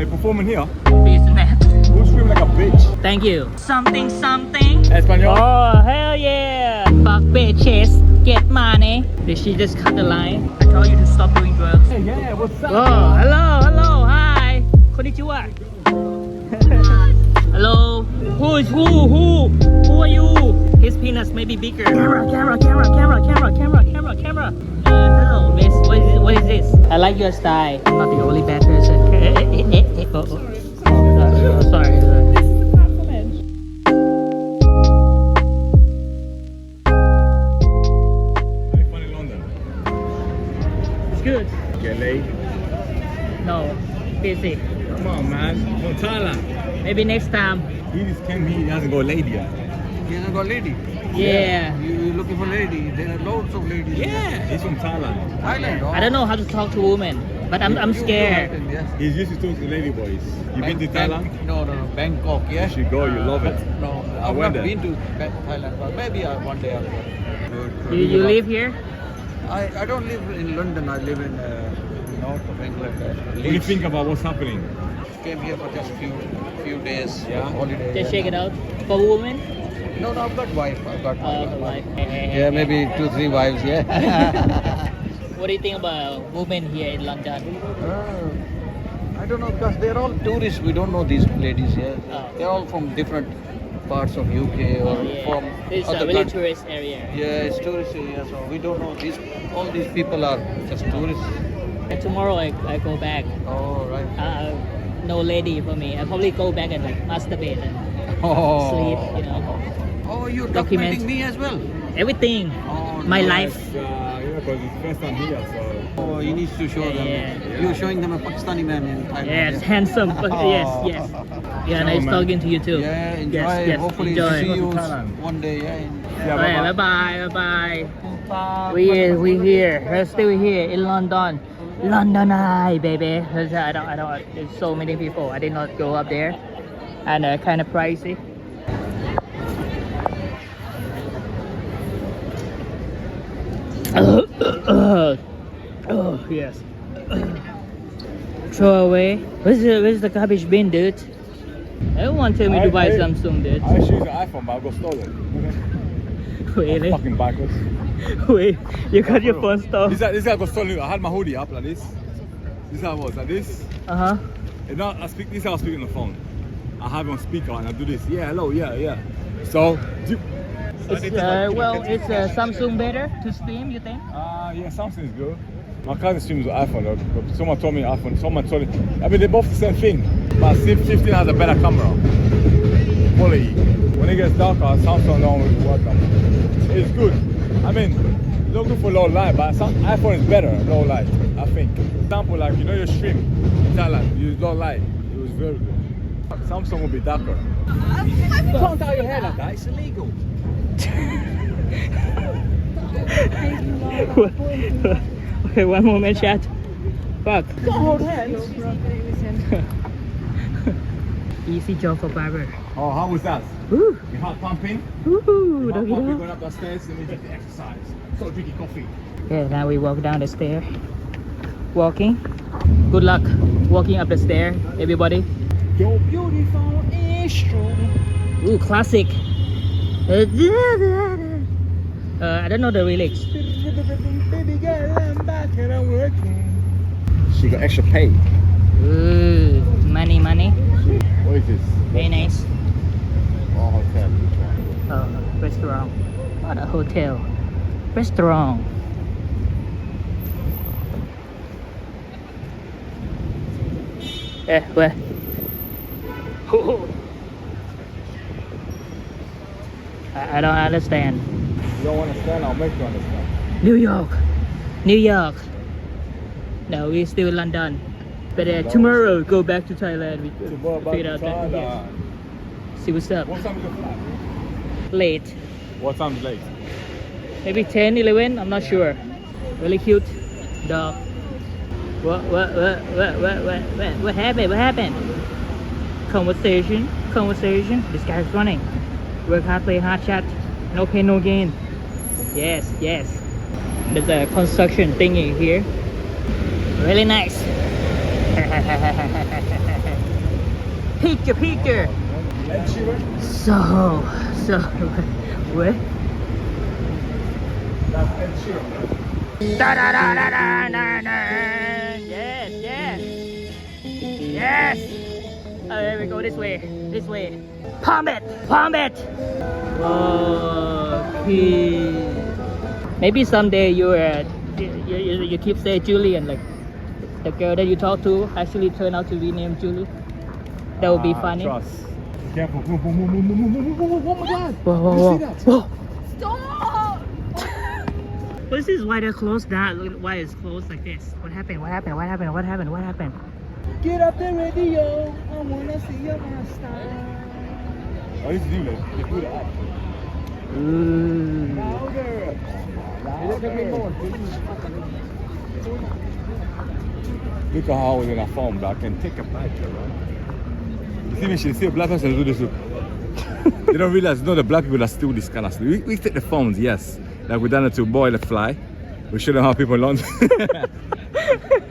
you performing here? Business. Who's screaming like a bitch? Thank you. Something, something. Espanol? Oh, hell yeah. Fuck bitches. Get money. Did she just cut the line? I told you to stop doing drugs. Hey, yeah, what's up? Oh, hello, hi. Konnichiwa. Hello. Who are you? His penis may be bigger. Camera. Hello, miss. What is this? I like your style. I'm not the only bad person. Sorry. This is the platform edge. How you find in London? It's good. Get laid? No, busy. Come on, man. From Thailand. Maybe next time. He just came here, he hasn't got a lady yet. He hasn't got lady. Yeah. You're looking for lady. There are loads of ladies. Yeah, he's from Thailand. Thailand. Oh. I don't know how to talk to women, but I'm You scared. have been, yes. He's used to talk to lady boys. You been to Thailand? No. Bangkok, yeah. You should go, you love it. No, I I've went not there. been to Thailand, but maybe one day I'll go. You live here? I don't live in London. I live in north of England. What do you think about what's happening? Came here for just few days. Yeah. Holiday. Just check it out. For women? No, I've got wife. I've got Like, yeah, maybe 2-3 wives. Yeah. What do you think about women here in London? I don't know because they're all tourists. We don't know these ladies here. Oh. They're all from different parts of UK or from It's a other really countries. tourist area. Yeah, it's tourist area, so we don't know these. All these people are just tourists. And tomorrow I go back. Oh right. No lady for me. I probably go back and like masturbate and Oh. sleep, you know. Oh, you're Document. documenting me as well. Everything. Oh, My no. life. Because it's first time here, so. Oh, you need to show them. Yeah. You're showing them a Pakistani man in Thailand. Yes, yeah. handsome. Yes. Yeah, nice man. talking to you too. Yeah, enjoy. Yes, Hopefully enjoy. see you Thailand. one day. Yeah. Yeah, Bye bye. We here. We're still here in London. London Eye, baby. I don't. There's so many people. I did not go up there, and kind of pricey. Oh yes. Throw away. Where's the garbage bin, dude? Everyone tell me to buy Samsung, dude. I actually use an iPhone, but I got stolen. Really? Fucking backwards. Wait, you got your phone stolen? This guy got stolen. I had my hoodie up like this. This is how it was, like this. Uh-huh. And now this is how I speak on the phone. I have it on speaker and I do this. Yeah, hello, yeah. So, It's Samsung better to stream, you think? yeah, Samsung is good. My cousin streams with iPhone though. But someone told me iPhone. Someone told me. I mean, they're both the same thing. But 15 has a better camera quality. When it gets darker, Samsung don't really work that much. It's good. I mean, it's not good for low light, but iPhone is better low light. I think. For example, like you know your stream in Thailand, you use low light. It was very good. Samsung will be darker. You can't dye your hair like that. It's illegal. Okay, one moment, chat. Fuck. Don't hold hands. Easy job for barber. Oh, how was that? Woo! You heart pumping? Woo! You heart Doggy pumping dog. going up the stairs and then you exercise. So drinking coffee. Yeah, now we walk down the stair. Walking. Good luck walking up the stair, everybody. You're beautiful is true. Ooh, classic. I don't know the lyrics. Baby girl, I'm back and I'm working. She got extra pay. Ooh, money. What is this? Very nice. Oh, hotel. Restaurant. Not a hotel. Restaurant. Where? I don't understand. You don't understand? I'll make you understand. New York. No, we're still in London. But tomorrow, go back to Thailand. We figure out that. Yes. See what's up. What time is the flight? Late. What time is late? Maybe 10, 11. I'm not sure. Really cute dog. What happened? Conversation. This guy's running. Work hard, play hard, chat. No pain, no gain. Yes. There's a construction thingy here. Really nice. picture. Ed Sheeran? So, what? That's Ed Sheeran. Da da da da da da da. Yes. There we go this way. Palm it. Okay. Maybe someday you keep saying Julian, like the girl that you talk to actually turned out to be named Julie. That would be funny. Trust. Careful. Boom. Oh my God. Whoa. You see that? Whoa. Stop! What's this? Why they're closed down? Why it's closed like this? What happened? Get up the radio. I wanna see your master. Oh, this is you, like, they do the app. Louder. Look at how we're in a phone, but I can take a picture, right? You see a black person do this. Look. They don't realize, no, the black people that steal this kind of stuff. We take the phones, yes. Like we done it to BoyFly. We show them how people in London.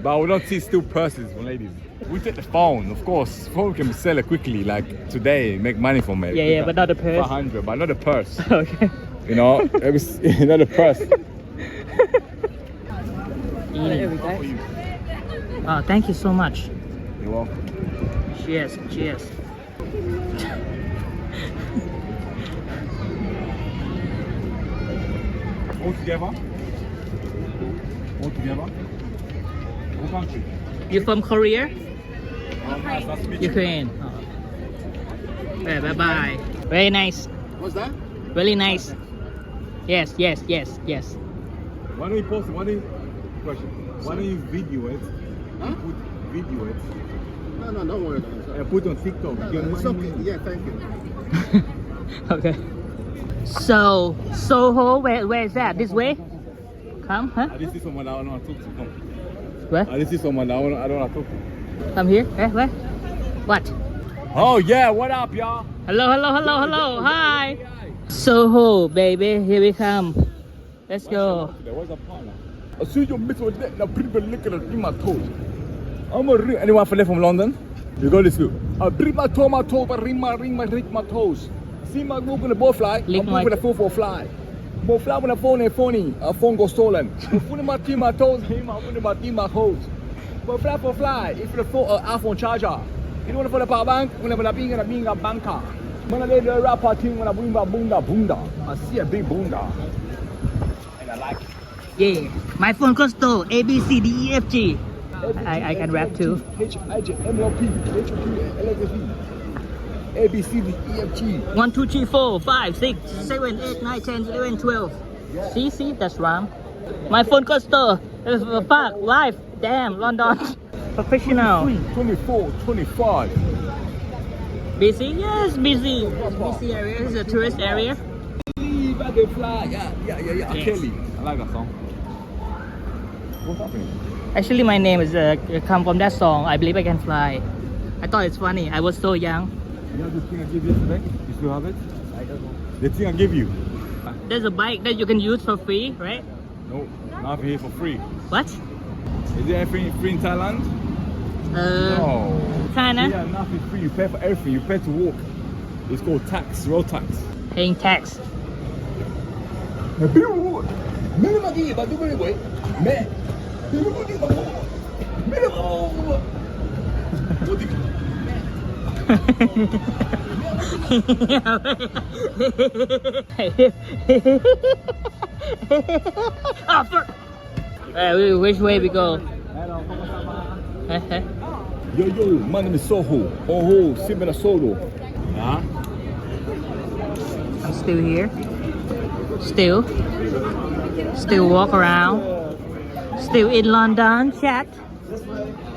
But we don't steal purses from ladies. We take the phone, of course. Phone can be sold quickly, like today, make money from it. Yeah, but not the purse. 500, but not the purse. Okay. You know, it was not the purse. Oh, thank you so much. You're welcome. Cheers. All together? What country? You from Korea? Oh, nice to meet you. Ukraine. Oh. Bye. Very nice. What's that? Really nice. Yes. Why don't you post it? Why don't you video it? Huh? Put video it. No, don't worry about it. And put it on TikTok. It's okay. Yeah, thank you. Okay. So, Soho, where is that? This way? Come, huh? This is someone I don't want to talk to. Come. Where? This is someone I don't want to talk to. Come here. Where? What? Oh yeah, what up, y'all? Hello. Hi. Soho, baby. Here we come. Let's go. Where's the partner? I see your miss with that. Now people looking at my toes. I'm a ring. Anyone from London? You go this way. I bring my toe, but ring my toes. See my move with the BoyFly. I'm moving with the phone for fly. BoyFly with the phone ain't funny. A phone got stolen. I'm my team, my toes. Him, I'm putting my team, my hose. BoyFly for fly. If the phone, iPhone charger. You want for the power bank? When I'm being a banker. When I let the rapper thing, when I bring my bunda. I see a big bunda. And I like it. Yeah. My phone costs though. A, B, C, D, E, F, G. I can rap too. H, I, J, M, L, P, H, O, P, L, F, G. A, B, C, D, E, F, G. 1, 2, 3, 4, 5, 6, 7, 8, 9, 10, 11, 12. See, that's rhyme. My phone costs though. Fuck, life. Damn, London. Professional. 24, 25. Busy? Yes, busy. Busy area. This is a tourist area. Leave, I can fly. Yeah. Yes. Kelly. I like that song. What's happening? Actually, my name is come from that song. I believe I can fly. I thought it's funny. I was so young. You have the thing I give you today? You still have it? I don't know. The thing I give you? There's a bike that you can use for free, right? No, not here for free. What? Is there everything free in Thailand? No. Kinda. Yeah, nothing free. You pay for everything. You pay to walk. It's called tax, road tax. Paying tax. Oh, fuck. Which way we go? Yo, my name is Soho. Oh, Simba Solo. Huh? I'm still here. Still walk around. Still in London, chat.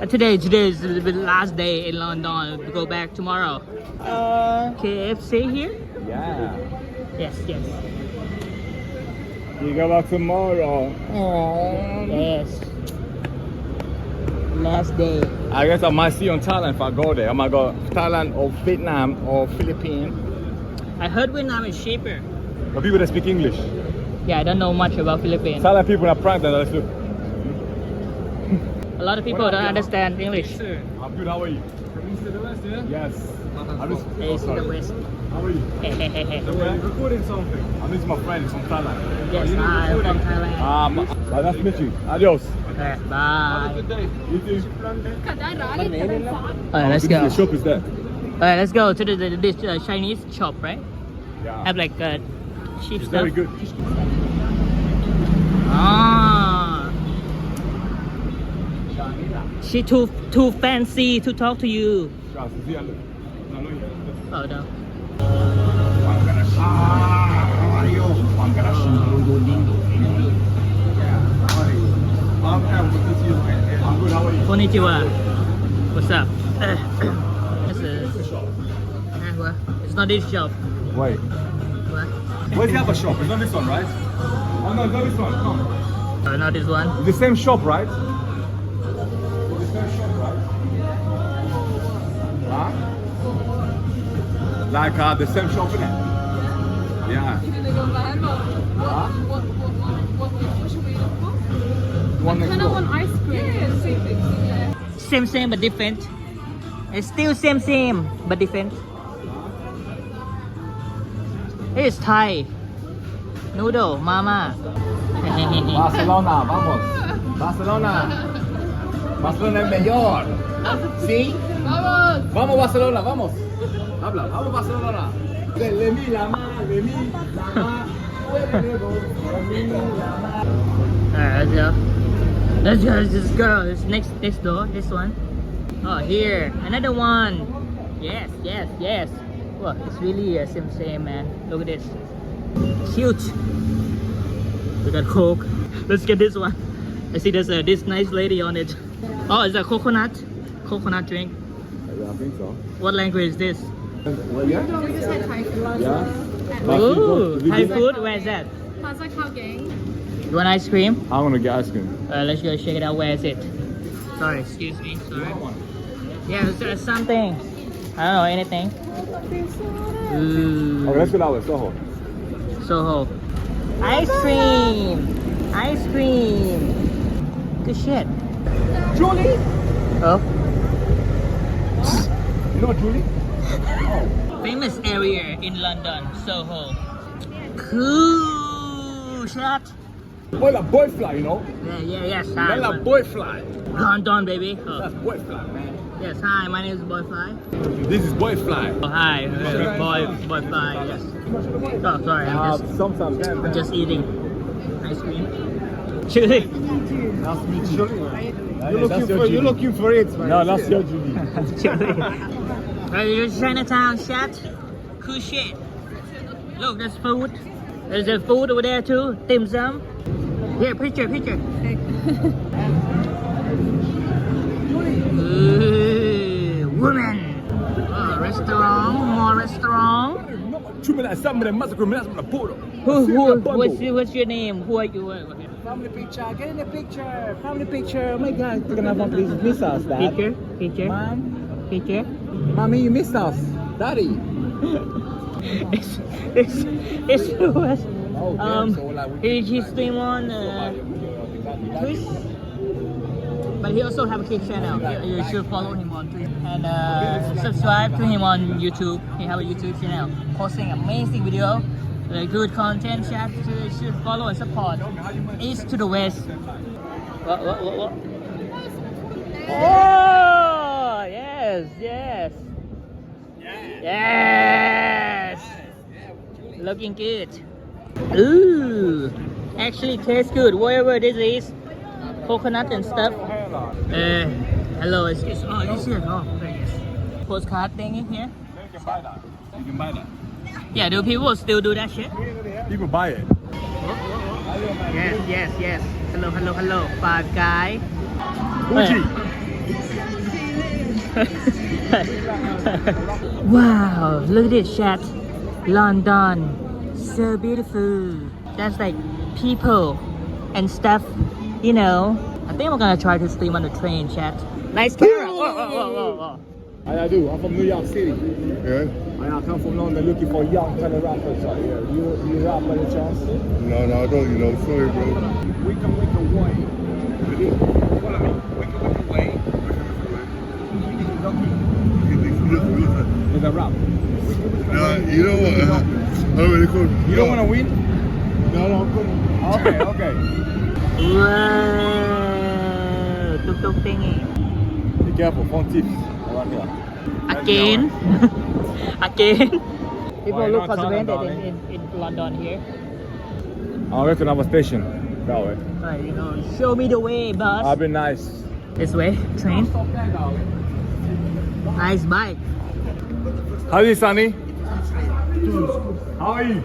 Today is the last day in London. We go back tomorrow. KFC here? Yeah. Yes. You go back tomorrow. Yes. Last day. I guess I might see you in Thailand if I go there. I might go Thailand or Vietnam or Philippines. I heard Vietnam is cheaper. The people that speak English. Yeah, I don't know much about Philippines. Thailand people are prank that. Let's look. A A lot of people don't understand English. I'm good. How are you? From Easttothewest, yeah? Yes. I'm just. East to the west. How are you? We're recording something. I'm with my friend from Thailand. Yes, I'm from Thailand. Nice to meet you. Adios. Okay, bye. Good day. You too. Alright, let's go. The shop is there. Alright, let's go to this Chinese shop, right? Yeah. Have like cheap It's stuff. very good. Ah. She too fancy to talk to you. Oh no. Konnichiwa. What's up? This is what? It's not this shop. Wait. What? Where's the other shop? It's not this one, right? Oh no, it's not this one. Come. Oh, not this one. It's the same shop, right? It's the same shop, right? Huh? Like the same shop, innit? Yeah. Huh? One next I door. want ice cream. Same but different. It's still same but different. It's Thai. Noodle, mama. Barcelona, vamos. Barcelona. Barcelona es mejor. ¿Sí? Vamos. Vamos Barcelona, vamos. Habla, vamos Barcelona. De mí la más, de mí la más. Alright, let's go. Let's go. This next door. This one. Oh, here another one. Yes. Well, it's really same, man. Look at this. Cute. We got Coke. Let's get this one. I see there's this nice lady on it. Oh, it's a coconut drink. Yeah, I think so. What language is this? Well, yeah? We just had Thai food. Yeah? Ooh, Thai food. Where is that? Plaza Khao Gang. You want ice cream? I want to get ice cream. Let's go check it out. Where is it? Sorry, excuse me. Sorry. Yeah, there's something. I don't know anything. Ooh. Okay, let's go that way, Soho. Soho. Ice cream. Good shit. Julie! Oh. You know Julie? Famous area in London, Soho. Cool shit. Boy, like BoyFly, you know? Yes. They're Hi. like BoyFly. London, baby. Oh. That's BoyFly, man. Yes, hi. My name is BoyFly. This is BoyFly. Oh, hi. BoyFly. Yes. Oh, sorry. Sometimes, man. I'm just eating ice cream. Julie. Nice to meet you. You're looking for it, man. No, that's your Julie. Julie. Chinatown shit. Cool shit. Look, there's food. There's a food over there too. Dim sum. Here, picture. Ooh, woman. Oh, restaurant. More restaurant. What's your name? Who are you? Family picture, get in the picture. Family picture. Oh my God, you're gonna have one, please miss us, Dad. Picture. Mom, Picture. Mommy, you missed us. Daddy. It's he stream on Twitch, but he also have a kids channel. You should follow him on Twitch and subscribe to him on YouTube. He have a YouTube channel posting amazing video, good content. Chat, you should follow and support. Easttothewest. What? Oh yes. Looking good. Ooh, actually tastes good. Whatever this is, coconut and stuff. Hello, it's this here. Oh, there it is. Postcard thingy here. You can buy that. Yeah, do people still do that shit? People buy it. Yes. Hello. Five guy. Gucci. Wow, look at this chat. London, so beautiful. That's like people and stuff, you know. I think I'm gonna try to stream on the train, chat. Nice camera. Whoa. I do. I'm from New York City. Yeah? I come from London looking for young kind of rappers. You rap by any chance? No, I don't, sorry, bro. We can wine. Ready? Follow me. It's a wrap. You know what? Oh, really cool. You don't want to win? No, I'm good. Okay, okay. Whoa, tuk-tuk thingy. Be careful, phone tips around here. Again. Again. People Why look not conservative Thailand, in London here. I'll get to another station. That way. You know, show me the way, boss. I'll be nice. This way, train. Nice bike. How are you, Sunny? How are you?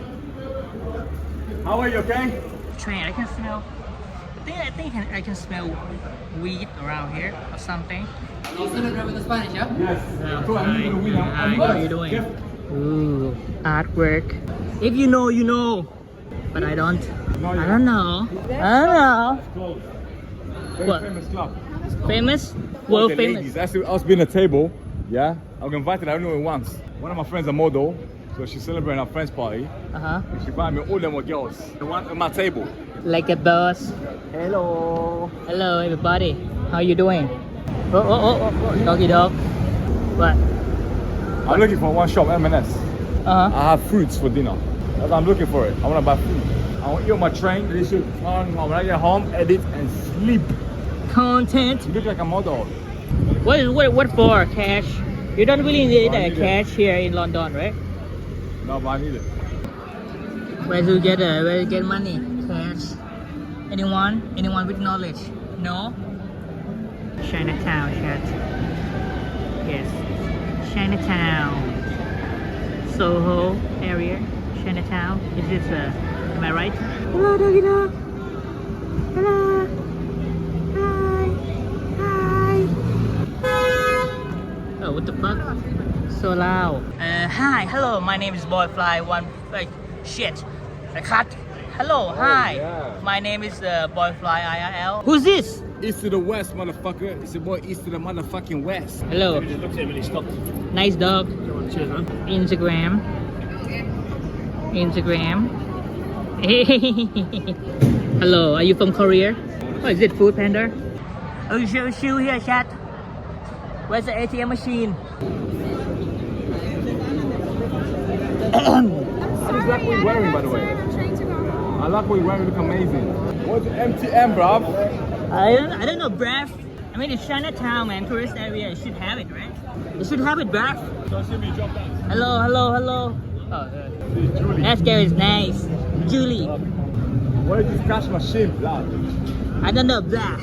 How are you, okay? Train, I can smell. I think I can smell weed around here or something. Yes. How are you doing? Ooh, artwork. If you know, you know. But I don't. No, I don't know. I don't know. Close. Very What? famous club. Famous? World The famous. ladies. Actually, I was being a table. Yeah. I was invited. I only went once. One of my friends a model, so she's celebrating her friend's party. Uh-huh. And she invited me. All them were girls. The one at my table. Like a boss. Hello. Hello, everybody. How you doing? Oh, doggy dog. What? I'm looking for one shop, M&S. Uh-huh. I have fruits for dinner. That's why I'm looking for it. I want to buy food. I want to eat on my train. They should turn when I get home, edit and sleep. Content. You look like a model. What for? Cash? You don't really need I need it. cash here in London, right? No, but I need it. Where do you get money? Cash? Anyone? Anyone with knowledge? No? Chinatown, chat. Yes. Chinatown. Soho area. Chinatown. Is this am I right? Hello, doggy dog. Hello. Hi. Oh, what the fuck? So loud. Hi, hello, my name is BoyFly1. Shit. I cut. Hello, hi. yeah. My name is BoyFlyIRL. Who's this? East to the west, motherfucker. It's your boy East to the motherfucking west. Hello. Nice dog. Instagram. Hello, are you from Korea? Oh, is it Food Panda? Oh, shoe here, chat. Where's the ATM machine? I just like what you're wearing, by the way. I like what you're wearing. You look amazing. What's MTM, bruv? I don't know, bruv. I mean, it's Chinatown, man. Tourist area. You should have it, right? You should have it, bruv. Hello. Oh, that girl is nice. Julie. Why did you scratch my shin, blood? I don't know, blah.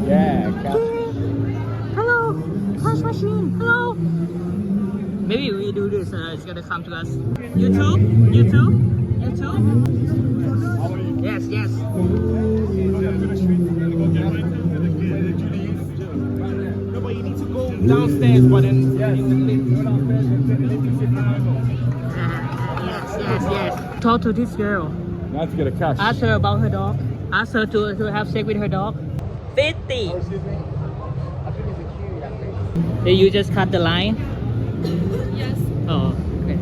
Yeah, catch. Hello, cash machine. Hello. Maybe we do this. It's gonna come to us. YouTube. Yes. No, but you need to go downstairs, but then Yes. Talk to this girl. now to get a cash. Ask her about her dog. Ask her to have sex with her dog. 50. Did you just cut the line? Yes. Oh, okay.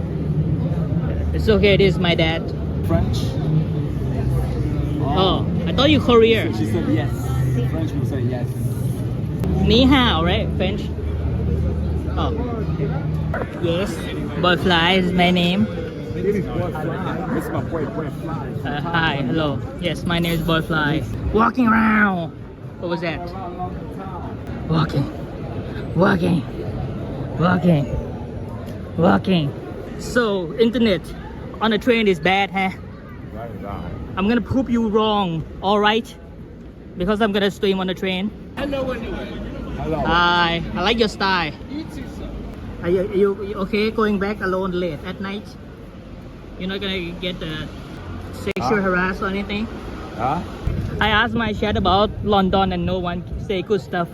It's okay. This is my dad. French. Oh, I thought you Korean. She said yes. French would say yes. Ni hao, right? French. Oh. Yes. BoyFly is my name. This is BoyFly. This is my boy BoyFly. Hi, hello. Yes, my name is BoyFly. Walking around. What was that? Walking. So, internet on the train is bad, huh? Right. I'm gonna prove you wrong, alright? Because I'm gonna stream on the train. Hello. Hi, I like your style. Are you okay going back alone late at night? You're not gonna get sexual harassed or anything? Huh? I asked my chat about London and no one say good stuff.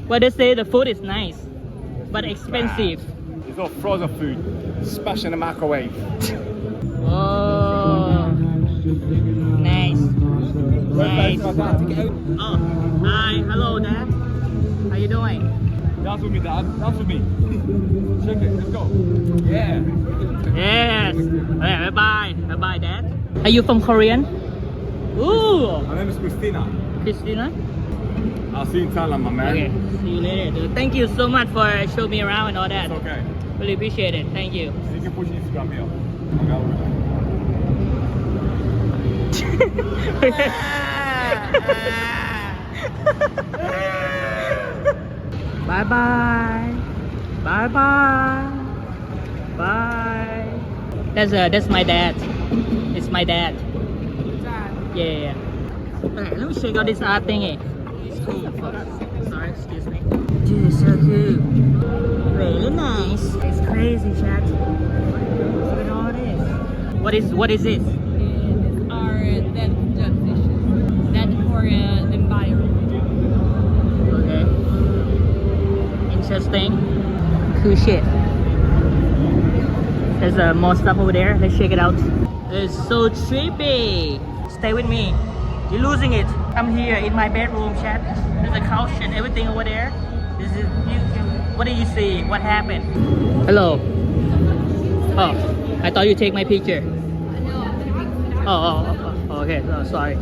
But they say the food is nice, but expensive. It's all frozen food. Smash in the microwave. Oh, nice. Oh, hi, hello, Dad. How you doing? Dance with me, Dad. Dance with me. Check it. Let's go. Yeah. Yes. Bye, Dad. Are you from Korean? Ooh, My name is Christina. Christina. I'll see you in Thailand, my man. Okay, see you later, dude. Thank you so much for showing me around and all that. It's okay. Really appreciate it. Thank you. So you can push Instagram here. Okay, I'll Bye bye. Bye bye. Bye. That's my dad. It's my dad. Yeah. Okay, let me check out this art thingy. It's cool. Sorry, excuse me. Dude, it's so cool. Really nice. It's crazy, chat. Look at all this. What is this? Are dead jellyfish. Dead for the environment. Okay. Interesting. Cool shit. There's more stuff over there. Let's check it out. It's so trippy. Stay with me. You're losing it. I'm here in my bedroom, chat. There's a couch and everything over there. This is what do you see? What happened? Hello. Oh, I thought you take my picture. Oh, okay. Oh, sorry.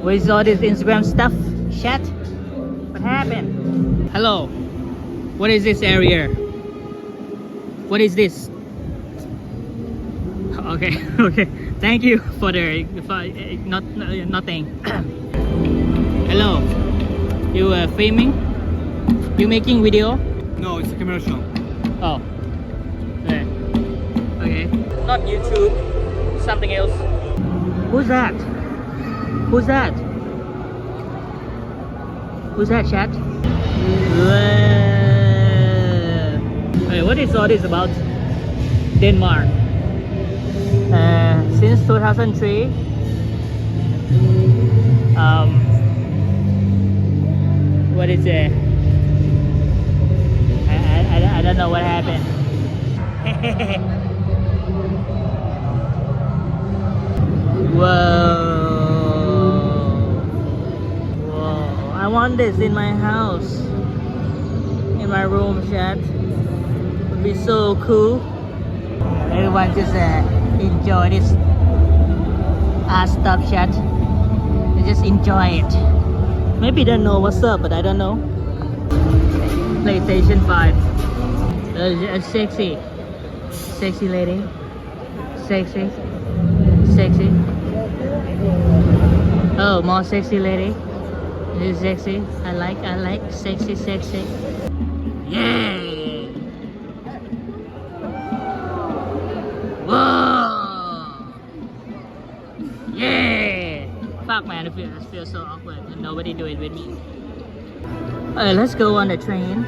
Where's all this Instagram stuff? Chat. What happened? Hello. What is this area? What is this? Okay. Thank you for nothing. Hello. You filming? You making video? No, it's a commercial. Oh. Okay. Not YouTube. Something else. Who's that? Who's that, chat? Wait, what is all this about? Denmark. Since 2003, what is it? I don't know what happened. Whoa, I want this in my house, in my room, chat. Would be so cool. Everyone just enjoy this art stuff, chat. They just enjoy it. Maybe they know what's up, but I don't know. PlayStation 5. Sexy lady. Sexy. Oh, more sexy lady. This is sexy. I like sexy. Yeah. Whoa. Yeah. Fuck, man, it feels so awkward and nobody do it with me. Alright, let's go on the train.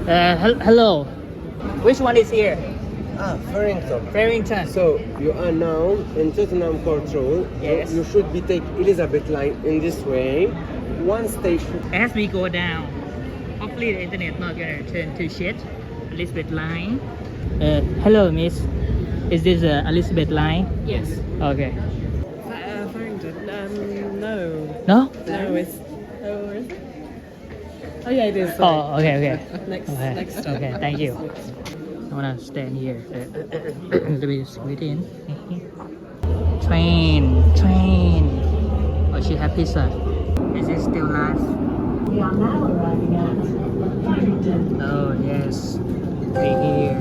Hello. Which one is here? Farrington. So you are now in Tottenham Court Road. Yes. You should be take Elizabeth line in this way. One station. As we go down, hopefully the internet not gonna turn to shit. Elizabeth line. Hello, miss. Is this Elizabeth line? Yes. Okay. Farrington. No. No? No, it's. Oh, is it? Oh yeah, it is. Oh, okay. Next. Okay, thank you. I wanna stand here. Let me squeeze in. Train. Oh, she have pizza. Is it still live? We are now arriving at Farrington. Oh yes, right here.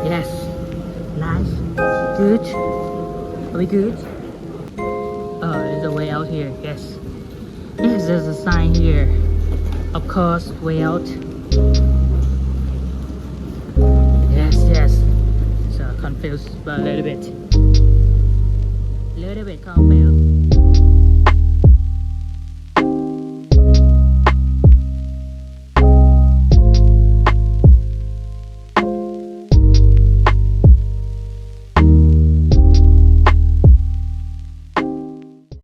Yes, nice, good. Are we good? Oh, there's a way out here. Yes, there's a sign here. Of course, way out. Yes. So confused, but a little bit confused.